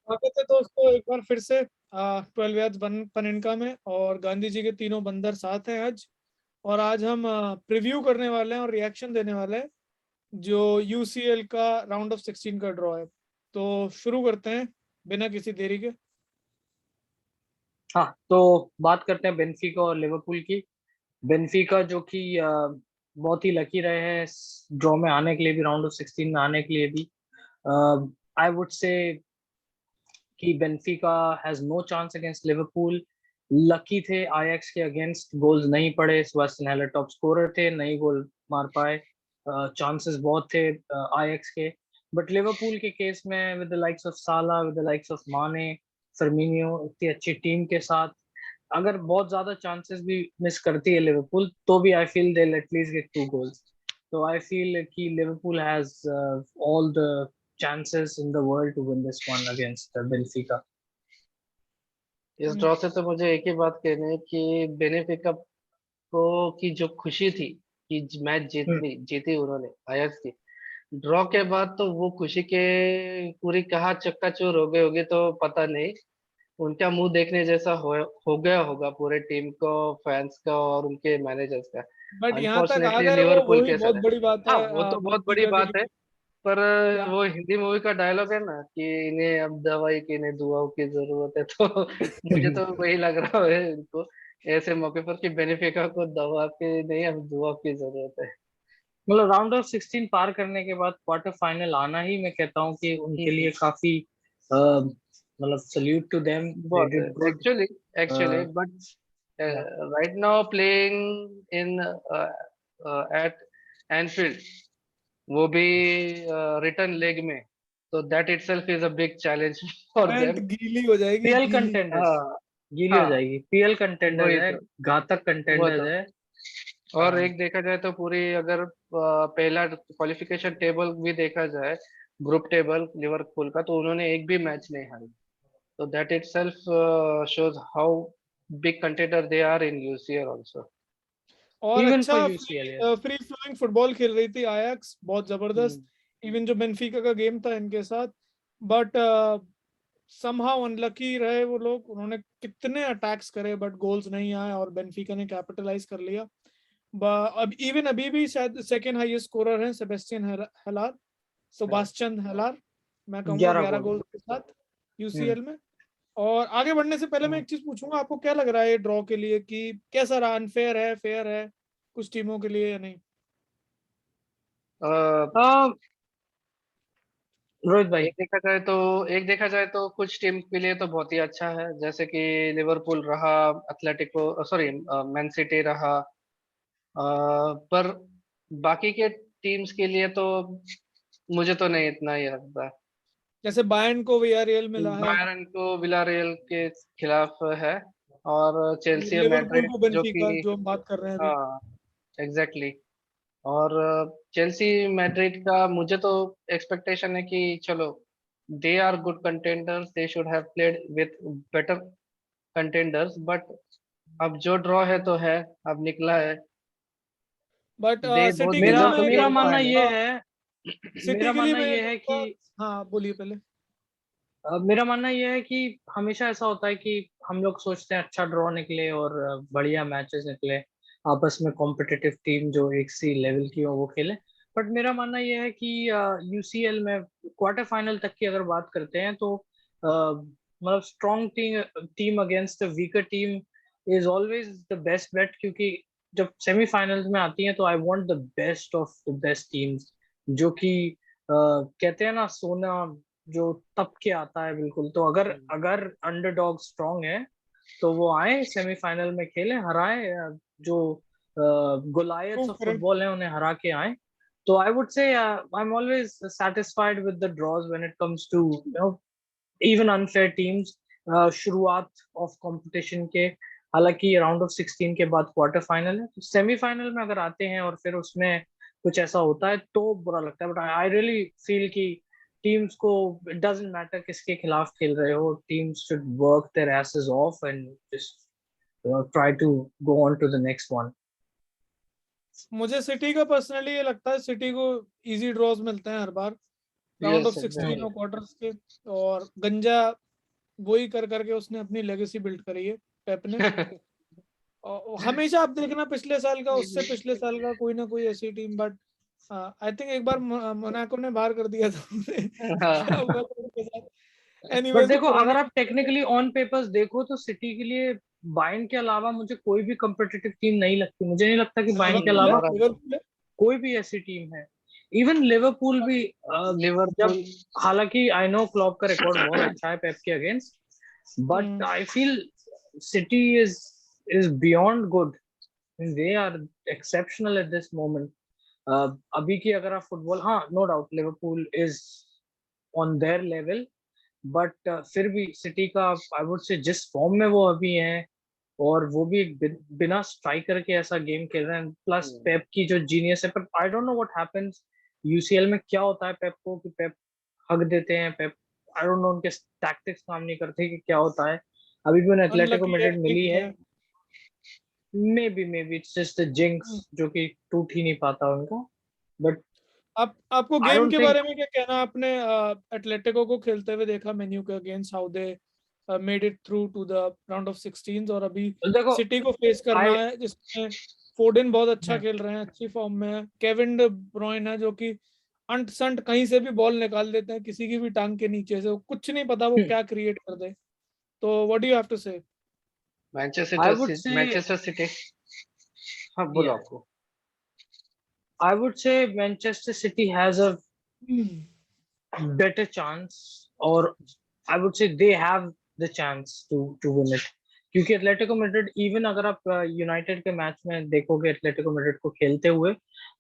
स्वागत है दोस्तों एक बार फिर से 12 यार्ड्स पनिनका में। और गांधी जी के तीनों बंदर साथ हैं आज। और आज हम प्रीव्यू करने वाले हैं और रिएक्शन देने वाले हैं जो यूसीएल का राउंड ऑफ 16 का ड्रॉ है। तो शुरू करते हैं बिना किसी देरी के। हाँ, तो बात करते हैं बेनफिका और लिवरपूल की। बेनफिका जो कि बहुत ही लकी रहे हैं ड्रॉ में आने के लिए भी, राउंड ऑफ 16 में आने के लिए भी। आई वुड से कि Benfica has no chance against Liverpool. Lucky थे आयैक्स के अगेंस्ट, गोल्स नहीं पड़े। सेबास्टियन हेलर टॉप स्कोरर थे, नहीं गोल मार पाए। चांसेस बहुत थे आयैक्स के। बट लिवरपूल के केस में विद द लाइक्स ऑफ साला, विद द लाइक्स ऑफ माने, फर्मिनियो, इतनी अच्छी टीम के साथ अगर बहुत ज्यादा चांसेस भी मिस करती है लिवरपूल, तो भी I feel they at least get 2 goals. तो आई फील कि Liverpool has all the chances in the world to win this one against Benfica. इस ड्रॉ से तो मुझे एक ही बात कहनी है कि बेनिफिका को की जो खुशी थी कि मैच जीती उन्होंने आयक्स की, ड्रॉ के बाद तो वो खुशी के पूरी कहाँ चक्काचूर हो गई होगी तो पता नहीं। उनका मुंह देखने जैसा हो गया होगा पूरे टीम को, फैंस का और उनके मैनेजर्स का। बट यहाँ तक आ अनफॉर्चुनेटली गए वो लिवरपूल वही के बहुत साथ है। बड़ी बात हाँ, है वो तो बहुत बड़ी बेनफिका के बात है। लिए। पर क्या वो हिंदी मूवी का डायलॉग है ना कि इन्हें अब दवाई की, इन्हें दुआओं की जरूरत है, तो मुझे तो वही लग रहा है इनको ऐसे मौके पर कि बेनिफिका को दवा की नहीं, अब दुआ की जरूरत है। मतलब राउंड ऑफ 16 पार करने के बाद क्वार्टर फाइनल आना ही मैं कहता हूँ कि उनके लिए काफी मतलब सल्यूट टू देम, दे बहुत है did good. Actually, but right now playing in at Anfield, वो भी रिटर्न लेग में, तो that itself is a big challenge for पैंट देम। गीली हो जाएगी, पीएल गीली। कंटेंडर्स, हाँ, गीली हो हाँ, जाएगी। पीएल कंटेंडर्स वही है, तो, घातक वो कंटेंडर्स तो। है। और एक देखा जाए तो पूरी अगर पहला क्वालिफिकेशन टेबल भी देखा जाए, ग्रुप टेबल लिवरपूल का, तो उन्होंने एक भी मैच नहीं हारी। तो that itself shows how big contender they are in UCL also. और इवन फॉर अच्छा UCL, yes. Free flowing football खेल रही थी आयैक्स, बहुत जबरदस्त। इवन जो बेनफिका का गेम था इनके साथ, बट समहाउ अनलकी रहे वो लोग। उन्होंने कितने अटैक्स करे बट गोल्स नहीं आए और बेनफिका ने कैपिटलाइज कर लिया। अब इवन अभी भी शायद सेकंड हाईएस्ट स्कोरर हैं सेबेस्टियन हेलार, सुभाषचंद हेलार। मैं कहूंगा 11 11 गोल। गोल के साथ यूसीएल में। और आगे बढ़ने से पहले मैं एक चीज पूछूंगा, आपको क्या लग रहा है ये ड्रॉ के लिए कि कैसा रहा? अनफेयर है, फेयर है कुछ टीमों के लिए या नहीं? uh, रोहित भाई। एक देखा जाए तो कुछ टीम के लिए तो बहुत ही अच्छा है, जैसे कि लिवरपूल रहा, एथलेटिको, सॉरी, मैन सिटी रहा। पर बाकी के टीम्स के लिए तो मुझे तो नहीं इतना ही लगता है। जैसे बायर्न को वियारियल मिला है, बायरन को विलारियल के खिलाफ है, और चेल्सी और लिवरपूल मैड्रिड को जो बेनफिका, कि, जो हम बात कर रहे हैं अभी। हाँ, एग्जैक्टली। और चेल्सी मैड्रिड का मुझे तो एक्सपेक्टेशन है कि चलो, they are good contenders, they should have played with better contenders, but अब जो ड्रॉ है तो है, अब निकला है। बट दे बोथ सिटी के लिए मेरा मैं डिजर्व टू एक बी मेरा इन मानना फाइनल। ये है, सिटी मेरा के लिए मानना मैं ये ये है कि कहूंगा। हाँ, बोलिए पहले। मेरा मानना ये है कि हमेशा ऐसा होता है कि हम लोग सोचते हैं अच्छा ड्रॉ निकले और बढ़िया मैचेस निकले, आपस में कॉम्पिटिटिव टीम जो एक सी लेवल की हो वो खेले। बट मेरा मानना ये है कि यूसीएल में क्वार्टर फाइनल तक की अगर बात करते हैं तो मतलब strong team team against weaker team is always the best bet, क्योंकि जब सेमीफाइनल्स में आती हैं तो I want the best of the best teams, जो कि कहते हैं ना सोना जो तप के आता है बिल्कुल। तो अगर अगर अंडरडॉग स्ट्रांग है तो वो आए सेमीफाइनल में खेलें, हराए जो गोलायत्स प्रूव ऑफ करें। फुटबॉल है उन्हें हरा के आए। तो I would say I am always satisfied with the draws when it comes to even unfair teams शुरुआत ऑफ कंपटीशन के। हालांकि राउंड ऑफ 16 के बाद क्वार्टर फाइनल है, तो सेमीफाइनल में अगर आते हैं और फिर उसमें कुछ ऐसा होता है तो बुरा लगता है। बट आई रियली फील कि टीम्स को इट डजंट मैटर किसके खिलाफ खेल रहे हो, teams should work their asses off and just try to go on to the next one. मुझे सिटी का पर्सनली ये लगता है, सिटी को इजी ड्रॉज मिलते हैं हर बार। Round of Yes, 16 exactly. और क्वार्टर्स के, और गंजा वही कर करके उसने अपनी लेगेसी बिल्ड करी है पेप ने। और हमेशा आप देखना पिछले साल का, उससे पिछले साल का कोई ना कोई ऐसी टीम, बट आई थिंक एक बार मोनाको ने बाहर कर दिया था उन्हें। क्या हाँ, हुआ था उनके साथ? बट एनीवेज, देखो पुरानी अगर आप टेक्निकली ऑन पेपर्स देखो तो सिटी के लिए बायर्न के अलावा मुझे कोई भी कम्पिटिटिव टीम नहीं लगती। मुझे नहीं लगता कि बायर्न के लिवरपूल है, अलावा आराम। लिवरपूल है। कोई भी ऐसी टीम है। इवन लिवरपूल भी जब, लिवरपूल हालांकि आई नो क्लॉप का रिकॉर्ड बहुत अच्छा है पेप के against, but I feel City is beyond good. They are exceptional at this moment. अभी की अगर आप फुटबॉल, हाँ no doubt Liverpool is on their level, but फिर भी सिटी का आई वुड से जिस फॉर्म में वो अभी हैं, और वो भी एक बिना स्ट्राइकर के ऐसा गेम खेल रहे हैं, प्लस पेप की जो जीनियस है। पर I don't know what happens UCL में, क्या होता है पेप को कि पेप हक देते हैं। पेप, आई डोंट नो उनके टैक्टिक्स काम नहीं करते कि क्या होता है। अभी भी उन्हें एटलेटिको अनलकी है, मैड्रिड मिली jinx है। है। Maybe it's just the jinx जो कि टूट ही नहीं पाता उनका। बट आपको आई गेम डोंट के थिंक, बारे में क्या कहना? आपने एटलेटिको को खेलते हुए देखा मेन्यू के against, how they made it through to the round of 16, और अभी देखो सिटी को फेस आई करना है जिसमें फोडेन बहुत अच्छा खेल रहे हैं, अच्छी फॉर्म में है, केविन डे ब्रुयन है जो कि अंट संट कहीं से भी बॉल निकाल देते हैं, किसी की भी टांग के नीचे से, वो कुछ नहीं पता वो क्या क्रिएट कर दे। तो what do you have to say? I would say Manchester City. हाँ, बोलो आपको। I would say Manchester City has a better chance, or I would say they have the chance to win it. क्योंकि Atletico Madrid, even अगर आप United के match में देखोगे Atletico Madrid को खेलते हुए,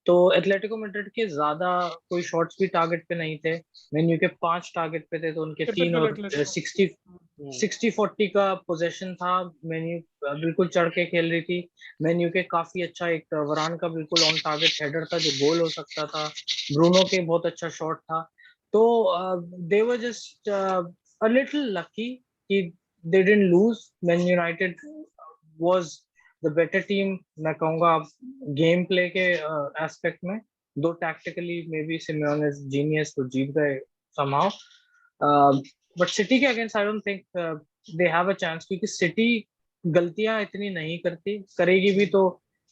तो एटलेटिको मैड्रिड के ज्यादा कोई शॉट्स भी टारगेट पे नहीं थे। मेन्यू के 5 टारगेट पे थे, तो उनके 3 टिपिकल और एटलेटिको। 60-40 का पोजेशन था। मेन्यू बिल्कुल चढ़ के खेल रही थी। मेन्यू के काफी अच्छा एक वरान का बिल्कुल ऑन टारगेट हेडर था जो गोल हो सकता था। ब्रूनो के बहुत अच्छा शॉट था। तो they were just a little lucky कि they didn't lose. Man United was the better team, मैं कहूँगा गेम प्ले के एस्पेक्ट में। दो tactically maybe Simeone is genius, तो जीत गए somehow, बट सिटी के against I don't think they have a chance, क्योंकि सिटी गलतियां इतनी नहीं करती, करेगी भी तो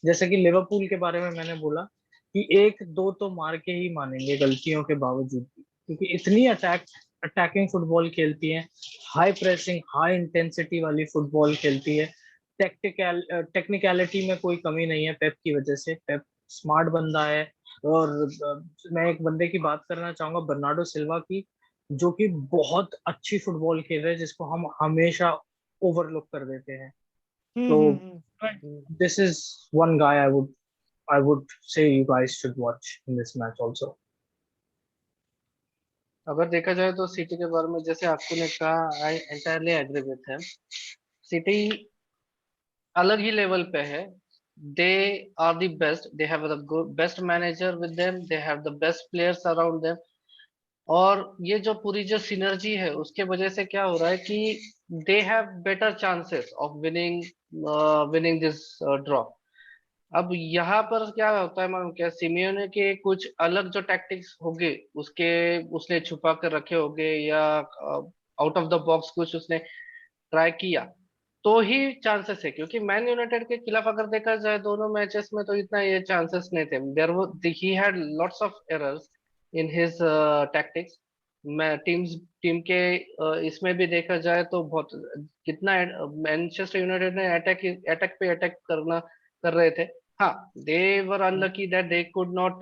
जैसे कि लिवरपूल के बारे में मैंने बोला कि एक दो तो मार के ही मानेंगे गलतियों के बावजूद भी, क्योंकि इतनी अटैकिंग फुटबॉल खेलती है, हाई प्रेसिंग हाई इंटेंसिटी वाली फुटबॉल खेलती है। टेक्निकलिटी में कोई कमी नहीं है पेप की वजह से। पेप स्मार्ट बंदा है। और मैं एक बंदे की बात करना चाहूंगा, बर्नार्डो सिल्वा की, जो कि बहुत अच्छी फुटबॉल खेल रहे हैं, जिसको हम हमेशा ओवरलुक कर देते हैं। तो right. This is one guy I would say you guys should watch in this match also. अगर देखा जाए तो सिटी के बारे में जैसे आपको ने कहा, I entirely agree with him. City अलग ही लेवल पे है। They are the best, they have the best manager with them, they have the best players around them. और ये जो पूरी जो सिनर्जी है उसके वजह से क्या हो रहा है कि they have better chances of winning winning this draw. अब यहाँ पर क्या होता है मालूम क्या, सिमियोने के कुछ अलग जो टैक्टिक्स होंगे उसके, उसने छुपा कर रखे होंगे, या आउट ऑफ द बॉक्स कुछ उसने ट्राई किया, तो ही चांसेस है। क्योंकि मैन यूनाइटेड के खिलाफ अगर देखा जाए दोनों मैचेस में तो इतना ये चांसेस नहीं थे। देयर वो ही had lots of errors in his tactics. मैं टीम के इसमें भी देखा जाए तो बहुत कितना मैनचेस्टर यूनाइटेड ने अटैक पे अटैक करना कर रहे थे। हाँ, they were unlucky that they could not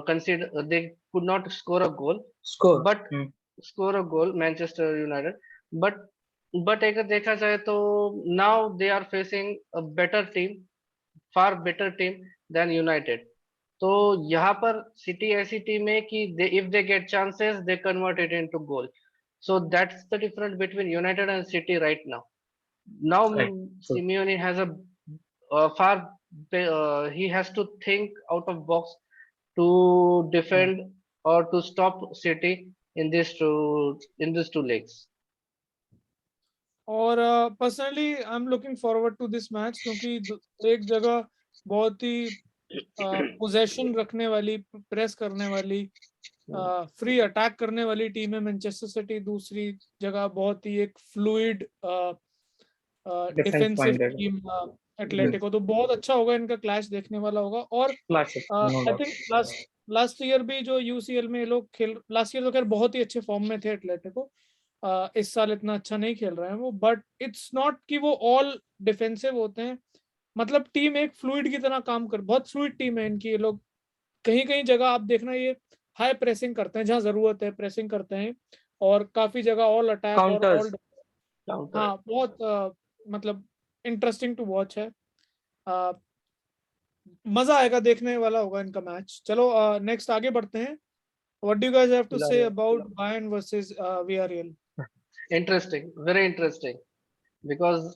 consider, they could not score a goal, Score. but score a goal Manchester United. But अगर देखा जाए तो now they are facing a better team, far better team than United. तो यहाँ पर City ऐसी team है कि they if they get chances they convert it into goal. So that's the difference between United and City right now. Now Right. Simeone has a far he has to think out of box to defend or to stop City in these two legs. और personally I am looking forward to this match, क्योंकि एक जगह बहुत ही possession रखने वाली, press करने वाली, free attack करने वाली टीम है मैनचेस्टर सिटी। दूसरी जगह बहुत ही एक फ्लूइड डिफेंसिव टीम एटलेटिको। तो बहुत अच्छा होगा, इनका क्लैश देखने वाला होगा। और आई थिंक लास्ट ईयर भी जो यूसीएल में ये लोग खेल, लास्ट ईयर तो खैर बहुत ही अच्छे फॉर्म में थे एटलेटिको, इस साल इतना अच्छा नहीं खेल रहे हैं वो, बट इट्स नॉट कि वो ऑल डिफेंसिव होते हैं। मतलब टीम एक फ्लूइड की तरह काम कर, बहुत फ्लूइड टीम है इनकी। ये लोग कहीं कहीं जगह आप देखना, ये हाई प्रेसिंग करते हैं, जहां जरूरत है प्रेसिंग करते हैं, और काफी जगह ऑल अटैक और ऑल, हाँ बहुत मतलब इंटरेस्टिंग टू वॉच है। मजा आएगा, देखने वाला होगा इनका मैच। चलो नेक्स्ट आगे बढ़ते हैं। What do you guys have to say about Bayern versus Villarreal? Interesting, very interesting, because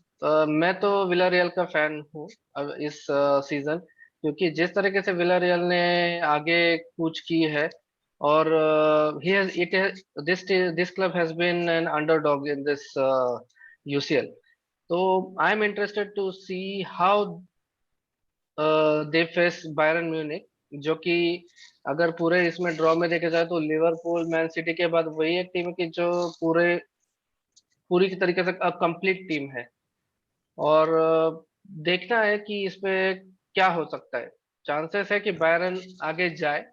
मैं तो विलारियल का फैन हूँ अब इस सीजन, क्योंकि जिस तरीके से विलारियल ने आगे कूच की है, और he has it has, this club has been an underdog in this UCL. So I am interested to see how they face Byron Munich, जो कि अगर पूरे इसमें ड्रॉ में देखा जाए तो लिवरपूल मैन सिटी के बाद वही एक टीम है कि जो पूरी तरीके से कंप्लीट टीम है। और देखना है कि इसमें क्या हो सकता है। चांसेस है कि बायरन आगे जाए,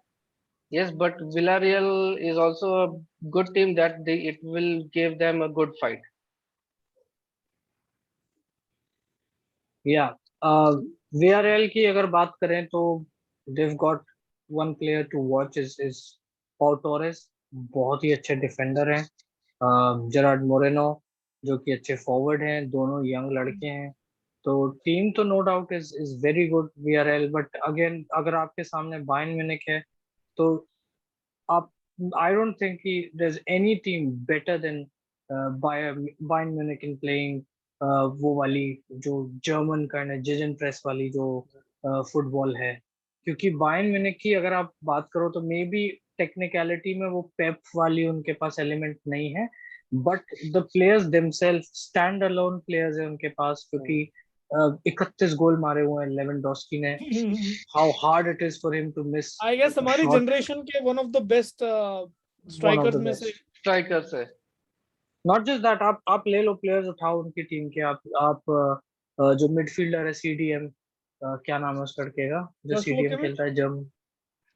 yes, but Villarreal is also a good team that it will give them a good fight. या वीआरएल की अगर बात करें तो they've got one player to watch is Pau Torres, बहुत ही अच्छे डिफेंडर हैं। जेरार्ड मोरेनो जो कि अच्छे फॉरवर्ड हैं, दोनों यंग लड़के हैं। तो टीम तो no doubt is very good वीआरएल, बट अगेन अगर आपके सामने बायर्न म्यूनिख है तो आप, आई डोंट थिंक कि there is any team better than Bayern Munich in playing वो वाली जो जर्मन काइंड है जेजन प्रेस वाली जो फुटबॉल है। क्योंकि बायर्न म्यूनिख की अगर आप बात करो तो मे बी टेक्निकलिटी में वो पेप वाली उनके पास एलिमेंट नहीं है, but the players themselves stand alone players है उनके पास, क्योंकि 31 गोल मारे हुए हैं लेवेंडोस्की ने। How hard it is for him to miss, I guess हमारी जनरेशन के one of the best strikers में से स्ट्राइकर्स है। नॉट जस्ट दैट, आप ले लो प्लेयर्स उठाओ उनकी टीम के, आप जो मिडफील्डर है सीडीएम, क्या नाम है उस लड़के का जो सीडीएम खेलता है, German,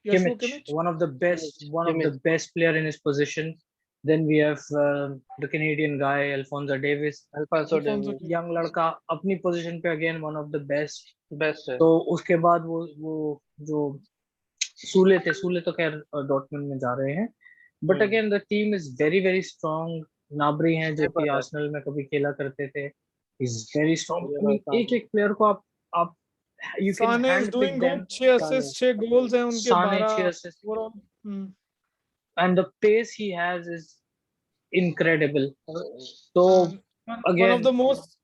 Kimmich, one of the best player in his position. Then we have the Canadian guy Alphonso Davies, young लड़का अपनी पोजीशन पे again one of the best है। तो उसके बाद वो जो सूले तो खैर डॉर्टमुंड में जा रहे हैं, but again the team is very very strong. Gnabry हैं जो कि आर्सेनल में कभी खेला करते थे, इज वेरी स्ट्रॉन्ग। एक एक प्लेयर को आप you can Sane is doing good, 6 assists 6 goals हैं उनके, 12 assists, and the pace he has is incredible. So again, one of the most,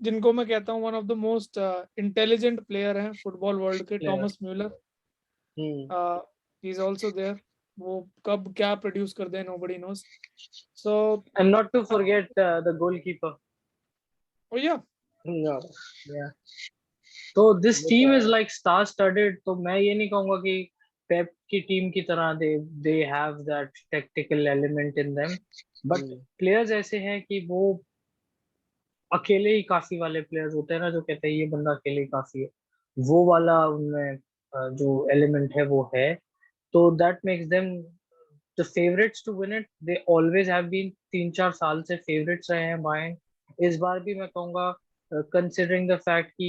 जिनको मैं कहता हूँ one of the most intelligent player हैं फुटबॉल वर्ल्ड के, Thomas Müller, he is also there. वो कब क्या प्रोड्यूस कर दे nobody knows. So and not to forget the goalkeeper. Oh yeah. Yeah. तो this team is like star studded. तो मैं ये नहीं कहूंगा कि पेप की टीम की तरह they have that tactical element in them, but players ऐसे हैं कि वो अकेले ही काफी वाले प्लेयर्स होते हैं ना, जो कहते हैं ये बंदा अकेले ही काफी है, वो वाला उनमें जो एलिमेंट है वो है। तो that makes them the favourites to win it. They always have been, 3-4 साल से फेवरेट्स रहे हैं बायर्न। इस बार भी मैं कहूंगा considering the fact कि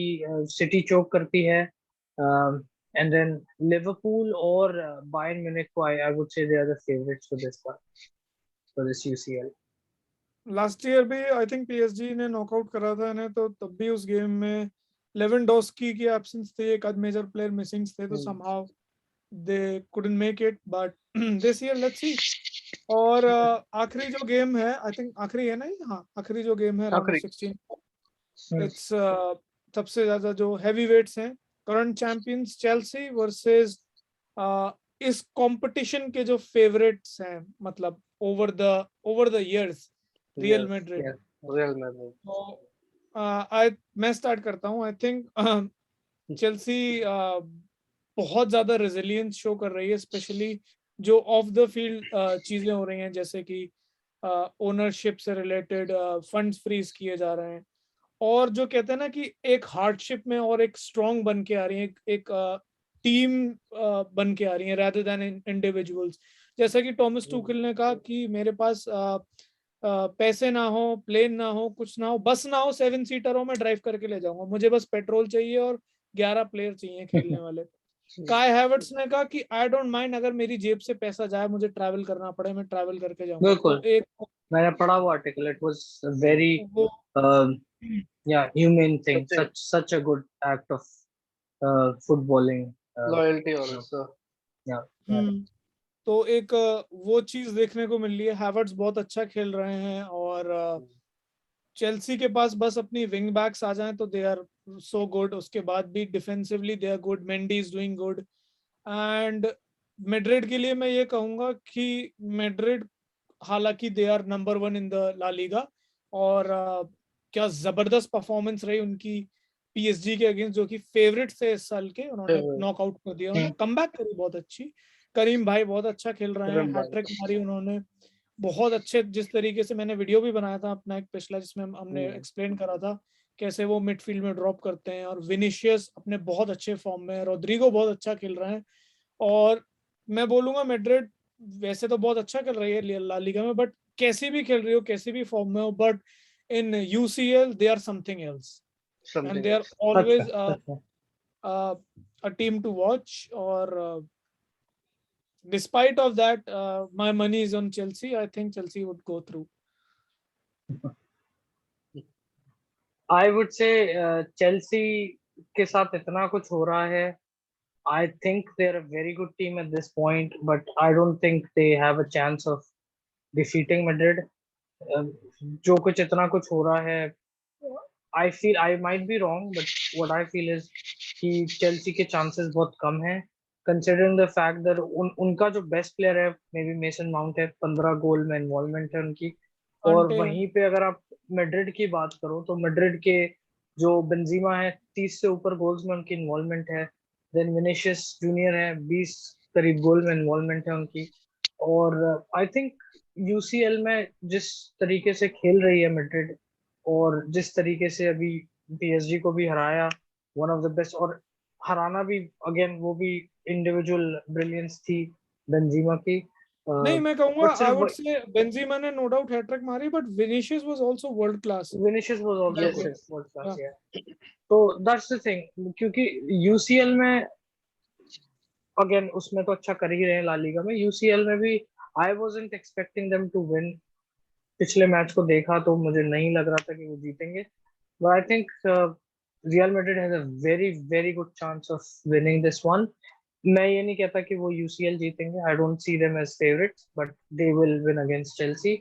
सिटी चोक करती है, and then Liverpool or Bayern Munich को I would say they are the favorites for this one, for this UCL. Last year भी आई थिंक पीएसजी ने नॉकआउट करा था इन्हें, तो तब भी उस गेम में लेवेंडोस्की की एब्सेंस थी, एक आध मेजर प्लेयर मिसिंग थे, तो somehow they couldn't make it, but this year let's see. और आखिरी जो गेम है, आई थिंक आखिरी है ना, हाँ आखिरी जो गेम है राउंड ऑफ 16, इट्स सबसे ज्यादा जो हैवी वेट्स हैं, करंट चैंपियंस चेल्सी वर्सेस इस कंपटीशन के जो फेवरेट्स हैं, मतलब over the years, real Madrid. तो मैं स्टार्ट करता हूँ। आई थिंक चेल्सी बहुत ज्यादा रेजिलियंस शो कर रही है, स्पेशली जो ऑफ द फील्ड चीजें हो रही हैं, जैसे कि ओनरशिप से रिलेटेड फंड्स फ्रीज किए जा रहे हैं, और जो कहते हैं ना कि एक हार्डशिप में और एक स्ट्रॉन्ग बन के आ रही है, एक टीम बन के आ रही है rather than इंडिविजुअल्स। जैसा कि टॉमस टूखल ने कहा कि मेरे पास पैसे ना हो, प्लेन ना हो, कुछ ना हो, बस ना हो, 7 सीटर हो, मैं ड्राइव करके ले जाऊंगा, मुझे बस पेट्रोल चाहिए और 11 प्लेयर चाहिए खेलने वाले। काय हैवर्ट्स ने कहा कि आई डोंट माइंड अगर मेरी जेब से पैसा जाए, मुझे ट्रैवल करना पड़े, मैं ट्रैवल करके जाऊंगा। बिल्कुल, तो एक मैंने पढ़ा वो आर्टिकल, इट वाज वेरी वो humane thing, Touching. such a good act of footballing. Loyalty also. Yeah. तो एक वो चीज देखने को मिल रही है। हैवर्ट्स बहुत अच्छा खेल रहे हैं, और चेल्सी के पास बस अपनी विंग बैक्स आ जाएं तो दे आर सो गुड। उसके बाद भी defensively they are good, Mendy is doing good. And Madrid के लिए मैं ये कहूंगा कि मैड्रिड, हालांकि they are number 1 in the La Liga, और क्या जबरदस्त परफॉर्मेंस रही उनकी पीएसजी के अगेंस्ट, जो कि फेवरेट थे इस साल के, उन्होंने नॉकआउट कर दिया, उन्होंने कमबैक करी बहुत अच्छी। करीम भाई बहुत अच्छा खेल रहे हैं, हैट्रिक मारी उन्होंने बहुत अच्छे। जिस तरीके से मैंने वीडियो भी बनाया था अपना एक पिछला, जिसमें हमने एक्सप्लेन करा था कैसे वो मिडफील्ड में ड्रॉप करते हैं, और विनिशियस अपने बहुत अच्छे फॉर्म में, रोड्रिगो बहुत अच्छा खेल रहे हैं। और मैं बोलूंगा मैड्रिड वैसे तो बहुत अच्छा कर रही है ला लीगा में, बट कैसी भी खेल रही हो, कैसी भी फॉर्म में हो, but in UCL they are something else, and they are always a team to watch. Or despite of that, my money is on Chelsea. I think Chelsea would go through. I would say Chelsea के साथ इतना कुछ हो रहा है. I think they're a very good team at this point, but I don't think they have a chance of defeating Madrid. जो कुछ इतना कुछ हो रहा है, I feel I might be wrong, but what I feel is कि Chelsea के chances बहुत कम हैं, considering the fact that उनका जो best player है, maybe Mason Mount है, 15 गोल में involvement है उनकी, और वहीं पे अगर आप मैड्रिड की बात करो तो मैड्रिड के जो बेंजीमा है, 30 से ऊपर गोल्स में उनकी इन्वॉल्वमेंट है, देन विनिशियस जूनियर है, 20 करीब गोल में इन्वॉल्वमेंट है उनकी। और आई थिंक यूसीएल में जिस तरीके से खेल रही है मैड्रिड, और जिस तरीके से अभी पीएसजी को भी हराया, वन ऑफ द बेस्ट, और हराना भी अगेन वो भी इंडिविजुअल ब्रिलियंस थी बेंजीमा की। नहीं, मैं कहूंगा आई वुड से बेंजीमा ने नो डाउट हैट्रिक मारी, but Vinicius was also world class. Vinicius was also world class, या। तो दैट्स द थिंग, क्योंकि यूसीएल में अगेन उसमें तो अच्छा कर ही रहे हैं, ला लीगा में, यूसीएल में भी I wasn't expecting them to win. पिछले मैच को देखा तो मुझे नहीं लग रहा था कि वो जीतेंगे, but I think Real Madrid has a very very good chance of winning this one. मैं ये नहीं कहता कि वो यूसीएल जीतेंगे, I don't see them as favourites, but they will win against Chelsea.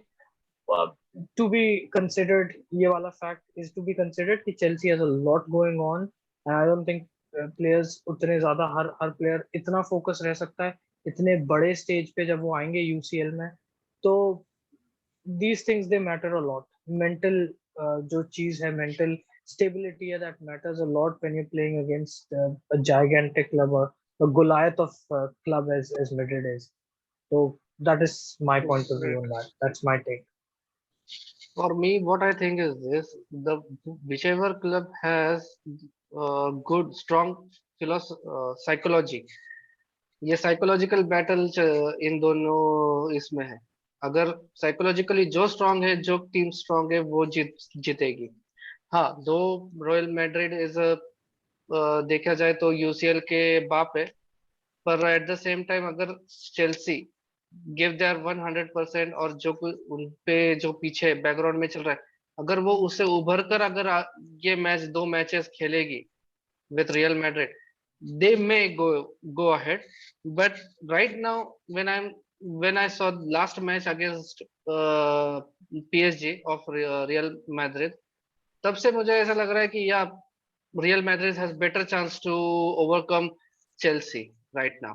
To be considered, ये वाला fact is to be considered कि Chelsea has a lot going on, and I don't think players उतने ज्यादा, हर player इतना focus रह सकता है इतने बड़े स्टेज पे जब वो आएंगे यूसीएल में। तो these things they matter a lot. Mental जो चीज है, mental stability है, that matters a lot when you're playing against a gigantic club or a Goliath of club as Madrid is. So that is my point of view on that. That's my take. For me, what I think is this: the whichever club has good, strong psychology, ये psychological battle in दोनों इसमें है। अगर psychologically जो strong है, जो team strong है, वो जीतेगी। हाँ, दो रॉयल मैड्रिड इज देखा जाए तो यूसीएल के बाप है, पर एट द सेम टाइम अगर चेल्सी गिव देयर 100%, और जो उन पे जो पीछे बैकग्राउंड में चल रहा है, अगर वो उससे उभर कर अगर ये मैच 2 मैचेस खेलेगी with real Madrid, they may go ahead. But right now, when I saw last match against PSG of Real Madrid, तब से मुझे ऐसा लग रहा है कि या Real Madrid has better chance to overcome Chelsea right now.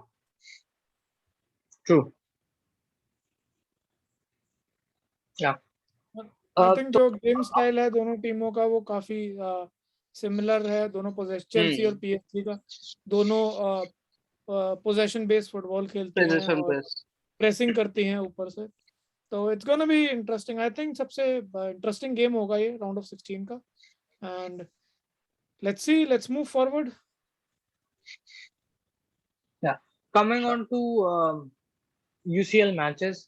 True. Yeah. I think जो गेम स्टाइल है दोनों टीमों का वो काफी सिमिलर है। दोनों पोजेशन, चेल्सी और पीएसजी का, दोनों पोजेशन बेस्ड फुटबॉल खेलती हैं पोजीशन और बेस्ड। प्रेसिंग करती हैं ऊपर से, तो it's gonna be interesting. I think सबसे इंटरेस्टिंग गेम होगा ये राउंड ऑफ 16 का, and let's see, let's move forward. Yeah. Coming on to UCL matches,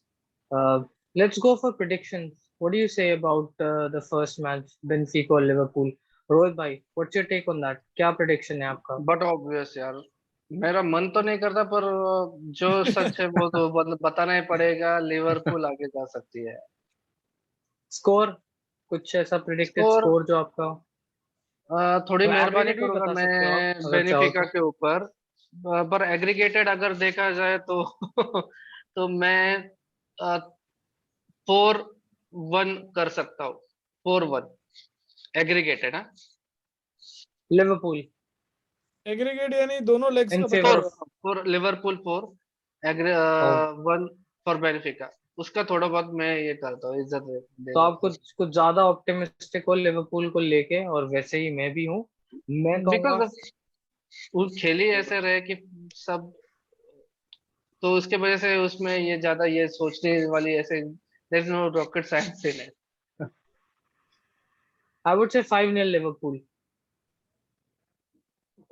let's go for predictions. What do you say about the first match, Benfica or Liverpool? Rohit bhai, what's your take on that? क्या prediction है आपका? But obvious यार, मेरा मन तो नहीं करता, पर जो सच है वो तो बताना ही पड़ेगा, लिवरपूल आगे जा सकती है। Score, कुछ ऐसा predicted स्कोर score जो आपका हो? थोड़ी तो मेहरबानी aggregate भी करूंगा बता सकते हो आप मैं अगर चाहो बेनिफिका तो। के ऊपर, पर एग्रीगेटेड अगर देखा जाए तो तो मैं 4-1 कर सकता हूँ। 4-1 एग्रीगेटेड। हाँ, Liverpool एग्रीगेट यानी दोनों लेग्स in का favor फोर of. बताओ। Four Liverpool 4, Oh. 1 for Benfica. उसका थोड़ा बहुत मैं ये करता हूँ, इज्जत दे तो आप देता हूँ। कुछ ज्यादा ऑप्टिमिस्टिक हो लिवरपूल को लेके, और वैसे ही मैं भी हूँ। मैं कहूंगा बिकॉज वो खेली ऐसे रहे कि सब, तो उसके वजह से उसमें ये ज्यादा ये सोचने वाली ऐसे, there is no rocket science in it. I would say 5-0 Liverpool.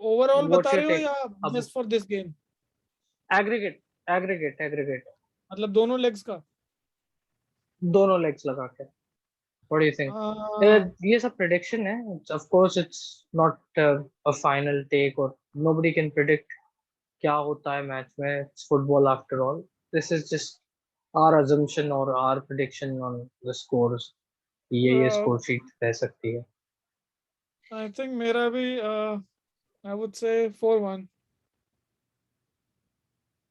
Overall What's बता your रहे हो take? या अब just for this game? aggregate मतलब दोनों लेग्स का। दोनों लेग्स लगा के। What do you think? ये सब prediction है. Of course, it's not a final take, or nobody can predict क्या होता है मैच में. It's football after all. This is just our assumption or our prediction on the scores. ये score sheet रह सकती है. आई थिंक मेरा भी आई वुड से 4-1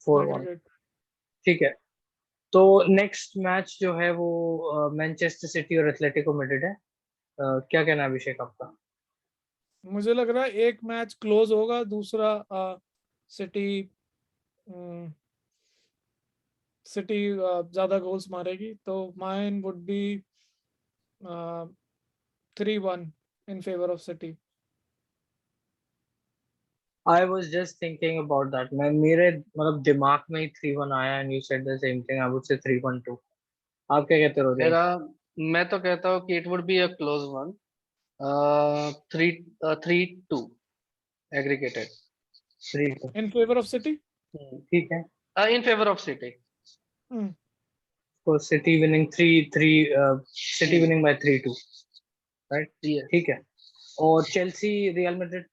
4-1. एग्रीगेट। ठीक है. तो नेक्स्ट मैच जो है वो मैनचेस्टर सिटी और एथलेटिको मैड्रिड है. क्या कहना है अभिषेक आपका? मुझे लग रहा है एक मैच क्लोज होगा, दूसरा सिटी सिटी ज्यादा गोल्स मारेगी, तो mine would be 3-1 in favour of city. I was just thinking about that. मैं मेरे मतलब दिमाग में ही 3-1 आया, and you said the same thing. I would say 3-1 too. आप क्या कहते हो रोजन? मेरा, मैं तो कहता हूँ कि it would be a close one, 3-2 aggregated. 3-2. In favour of City. ठीक है. In favour of City. तो City winning 3-3, City winning by 3-2, right? ठीक है. और चेल्सी रियल मैड्रिड,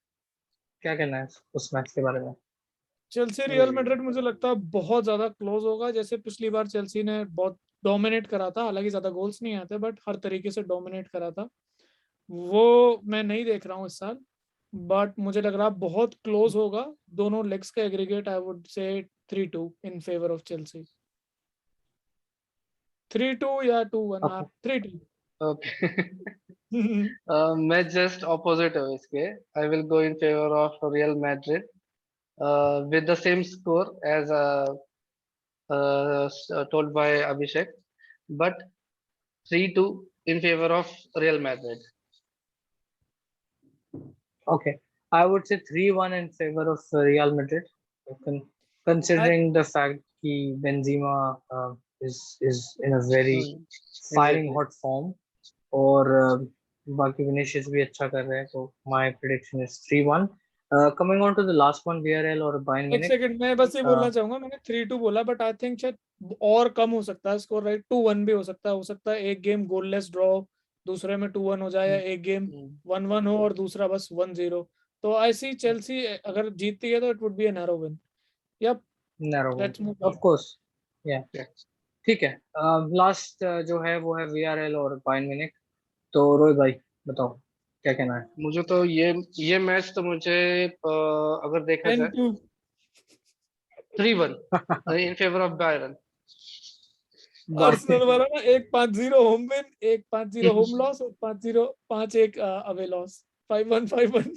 क्या कहना है उस मैच के बारे में? चेल्सी रियल मैड्रिड मुझे लगता है बहुत ज्यादा क्लोज होगा। जैसे पिछली बार चेल्सी ने बहुत डोमिनेट करा था, हालांकि ज्यादा गोल्स नहीं आते बट हर तरीके से डोमिनेट करा था, वो मैं नहीं देख रहा हूँ इस साल। बट मुझे लग रहा है बहुत क्लोज होगा दोनों लेग्स का एग्रीगेट। आई वुड से 3-2 इन फेवर ऑफ चेल्सी। 3-2 या 2-1, आप 3-2। ओके। मैं जस्ट ऑपोजिट हूँ इसके। I will go in favour of real Madrid with the same score as told by Abhishek, but 3-2 in favor of Real Madrid. Okay, I would say 3-1 in favor of Real Madrid, considering the fact that Benzema is in a very firing Exactly. hot form, और बाकी Vinicius भी अच्छा कर रहे हैं, तो my prediction is 3-1. Coming on to the last one, VRL और Bayern एक Munich. सेकंड, मैं बस ये बोलना चाहूंगा, मैंने 3-2 बोला बट आई थिंक शायद और कम हो सकता है स्कोर, राइट? 2-1 भी हो सकता है एक गेम गोललेस ड्रॉ, दूसरे में 2-1 हो जाए, या एक गेम 1-1 हो और दूसरा बस 1-0। तो आई सी चेल्सी अगर जीतती है तो it would be a narrow win. Yup, Narrow one, let's move of course. Yeah. ठीक है. लास्ट जो है वो है VRL और बायर्न म्यूनिख. तो रोहित भाई बताओ क्या कहना है? मुझे तो ये मैच तो मुझे अगर देखा जाए 10-2 3-1 इन फेवर ऑफ बायरन। आर्सेनल वाला ना, एक 5-0 होम विन, एक 5-0 होम लॉस और 5-0 5-1 अवे लॉस, 5-1 5-1।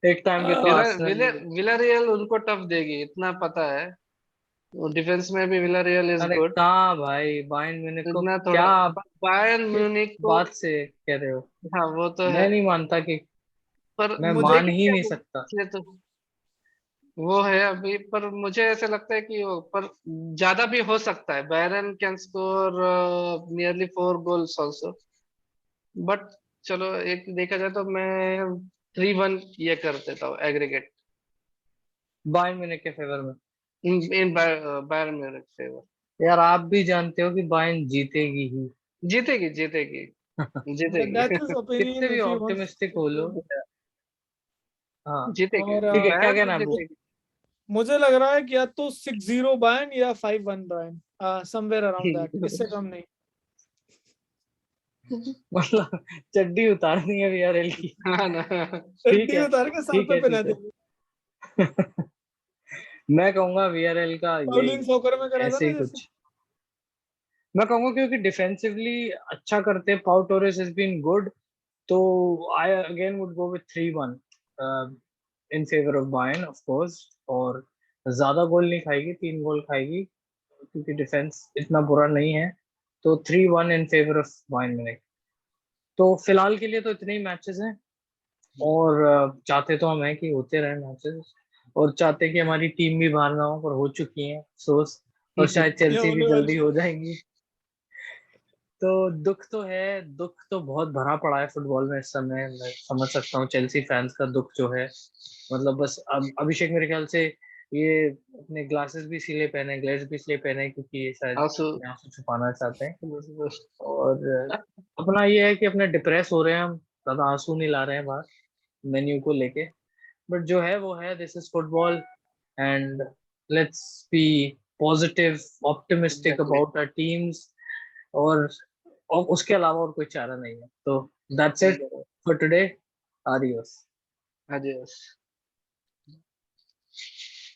एक टाइम पे तो आर्सेनल, विलारियल उनको टफ देगी, इतना पता है। डिफेंस में भी विलारियल इज अरे गुड। कहाँ भाई, बायर्न म्यूनिख को इतना क्या थोड़ा आप बायर्न किस म्यूनिख को, बात से कह रहे हो? हाँ वो तो है, मैं नहीं मानता कि, पर मैं मुझे मान क्या ही नहीं बोलूं, सकता. इसलिए तो वो है अभी, पर मुझे ऐसा लगता है कि वो पर ज्यादा भी हो सकता है। Byron can score nearly 4 goals also, but चलो एक देखा जाए तो मैं 3-1 ये कर देता हूँ एग्रीगेट बायर्न म्यूनिख के फेवर में। इन बायरन म्यूनिख फेवर। यार आप भी जानते हो कि बायर्न जीतेगी ही। जीतेगी जीतेगी जीतेगी That's his कितने opinion भी if he wants ऑप्टिमिस्टिक हो लो। to. हाँ जीतेगी और ठीक है, क्या बायरन कहना है तो अबू? जीतेगी। मुझे लग रहा है कि या तो 6-0 बायर्न या 5-1 बायर्न, समवेयर अराउंड दैट, इससे कम नहीं। मतलब चड्डी उतारनी है वीआरएल की। हाँ ना। ठीक चड्डी है उतार के सर ठीक पे है पहना ठीक है। देंगे। मैं कहूंगा वीआरएल का पाउलिंग यही सॉकर में करा था ऐसे ना ही जैसे। कुछ। मैं कहूंगा क्योंकि डिफेंसिवली अच्छा करते हैं, पाउ टोरेस हैज बीन गुड, तो I again would go with 3-1 in favour of Bayern of course. और ज्यादा गोल नहीं खाएगी, 3 गोल खाएगी क्योंकि डिफेंस इतना बुरा नहीं है। तो 3-1 इन फेवर ऑफ बायर्न म्यूनिख। तो फिलहाल के लिए तो इतने ही मैचेस हैं, और चाहते तो हम हैं कि होते रहे मैचेस, और चाहते कि हमारी टीम भी बाहर ना हो, पर हो चुकी है अफसोस, और शायद ये चेल्सी भी होने जल्दी वाली हो है। जाएंगी। तो दुख तो है, दुख तो बहुत भरा पड़ा है फुटबॉल में इस समय। मैं समझ सकता हूँ चेल्सी फैंस का दुख जो है। मतलब बस अब अभिषेक मेरे ख्याल से ये अपने ग्लासेस भी इसलिए पहने, ग्लेस भी इसलिए पहने क्योंकि ये शायद आंसू। यहाँ से छुपाना चाहते हैं। और अपना ये है कि अपने डिप्रेस हो रहे हैं हम, ज्यादा आंसू नहीं ला रहे हैं बाहर मेन्यू को लेके। बट जो है वो है, this is football, and let's be positive, optimistic exactly. About our teams. और उसके अलावा और कोई चारा नहीं है। तो that's it for today. Adios. adios।